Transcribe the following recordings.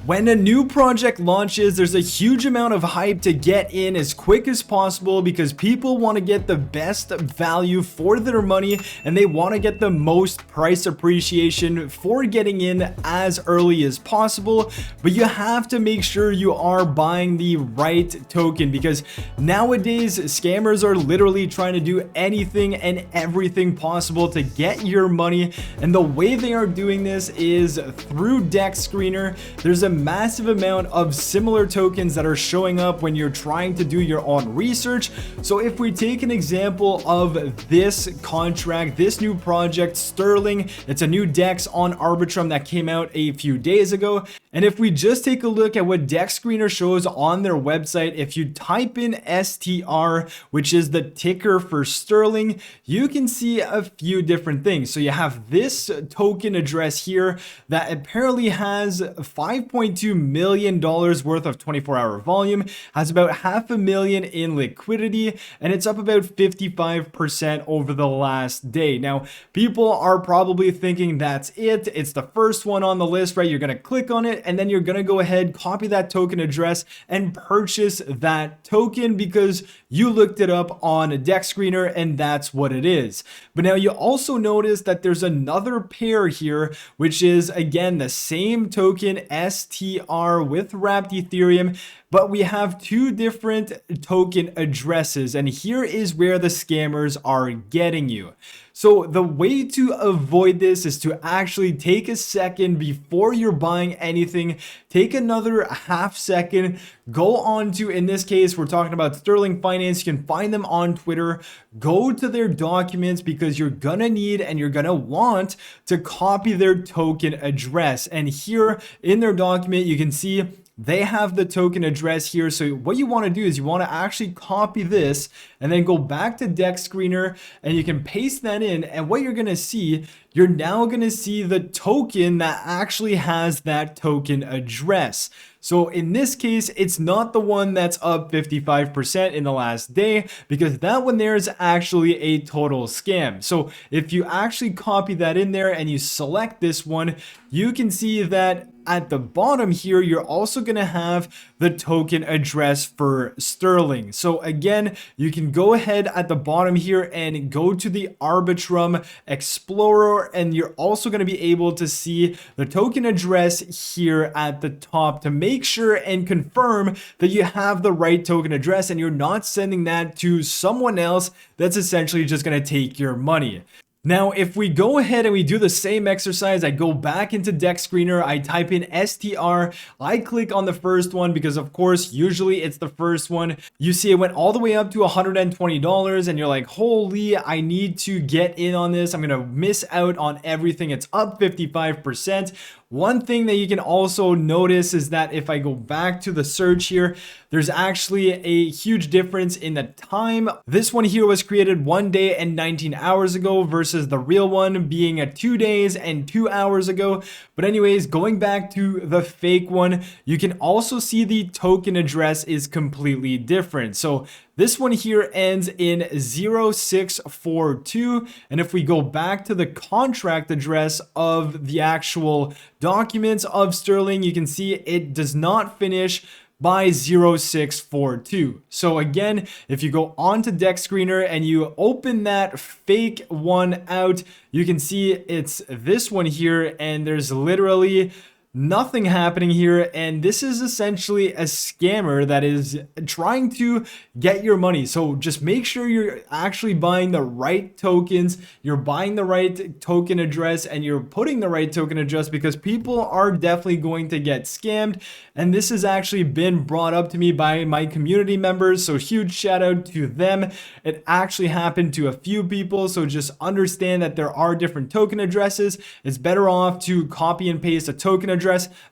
When a new project launches, there's a huge amount of hype to get in as quick as possible because people want to get the best value for their money and they want to get the most price appreciation for getting in as early as possible. But you have to make sure you are buying the right token because nowadays scammers are literally trying to do anything and everything possible to get your money. And the way they are doing this is through Dex Screener. There's a massive amount of similar tokens that are showing up when you're trying to do your own research. So if we take an example of this contract, this new project, Sterling, it's a new DEX on Arbitrum that came out a few days ago. And if we just take a look at what Dex Screener shows on their website, if you type in STR, which is the ticker for Sterling, you can see a few different things. So you have this token address here that apparently has $5.2 million worth of 24-hour volume, has about $500,000 in liquidity, and it's up about 55% over the last day. Now, people are probably thinking that's it. It's the first one on the list, right? You're going to click on it, and then you're going to go ahead, copy that token address, and purchase that token because you looked it up on a Dex Screener, and that's what it is. But now you also notice that there's another pair here, which is, again, the same token, STR with wrapped Ethereum, but we have two different token addresses, and here is where the scammers are getting you. So the way to avoid this is to actually take a second before you're buying anything, take another half second, go on to, in this case, we're talking about Sterling Finance. You can find them on Twitter, go to their documents because you're gonna need and you're gonna want to copy their token address. And here in their document, you can see they have the token address here. So what you want to do is you want to actually copy this and then go back to Dex Screener and you can paste that in. And what you're going to see, you're now going to see the token that actually has that token address. So in this case, it's not the one that's up 55% in the last day because that one there is actually a total scam. So if you actually copy that in there and you select this one, you can see that at the bottom here, you're also going to have the token address for Sterling. So again, you can go ahead at the bottom here and go to the Arbitrum Explorer, and you're also going to be able to see the token address here at the top to make sure and confirm that you have the right token address and you're not sending that to someone else that's essentially just going to take your money. Now, if we go ahead and we do the same exercise, I go back into Dex Screener, I type in STR, I click on the first one because of course, usually it's the first one. You see it went all the way up to $120 and you're like, holy, I need to get in on this. I'm gonna miss out on everything. It's up 55%. One thing that you can also notice is that if I go back to the search here, there's actually a huge difference in the time. This one here was created 1 day and 19 hours ago versus the real one being at 2 days and 2 hours ago. But anyways, going back to the fake one, you can also see the token address is completely different. So this one here ends in 0642. And if we go back to the contract address of the actual documents of Sterling, you can see it does not finish by 0642. So again, if you go on to Dex Screener and you open that fake one out, you can see it's this one here and there's literally nothing happening here, and this is essentially a scammer that is trying to get your money. So just make sure you're actually buying the right tokens, you're buying the right token address, and you're putting the right token address because people are definitely going to get scammed. And this has actually been brought up to me by my community members, so huge shout out to them. It actually happened to a few people, so just understand that there are different token addresses. It's better off to copy and paste a token address.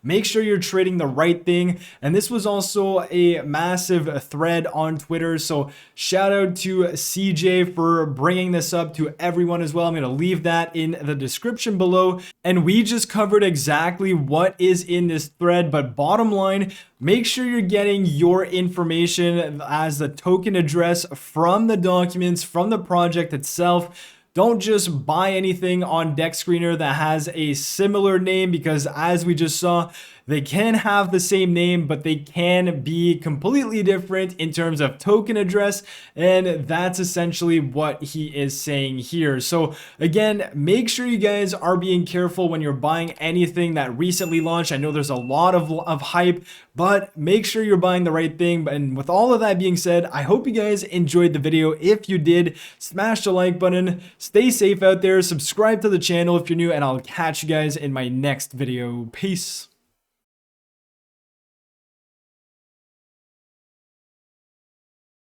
Make sure you're trading the right thing. And this was also a massive thread on Twitter. So shout out to CJ for bringing this up to everyone as well. I'm going to leave that in the description below. And we just covered exactly what is in this thread. But bottom line, make sure you're getting your information as the token address from the documents, from the project itself. Don't just buy anything on Dex Screener that has a similar name because as we just saw, They can have the same name, but they can be completely different in terms of token address, and that's essentially what he is saying here. So again, make sure you guys are being careful when you're buying anything that recently launched. I know there's a lot of hype, but make sure you're buying the right thing. And with all of that being said, I hope you guys enjoyed the video. If you did, smash the like button, stay safe out there, subscribe to the channel if you're new, and I'll catch you guys in my next video. Peace.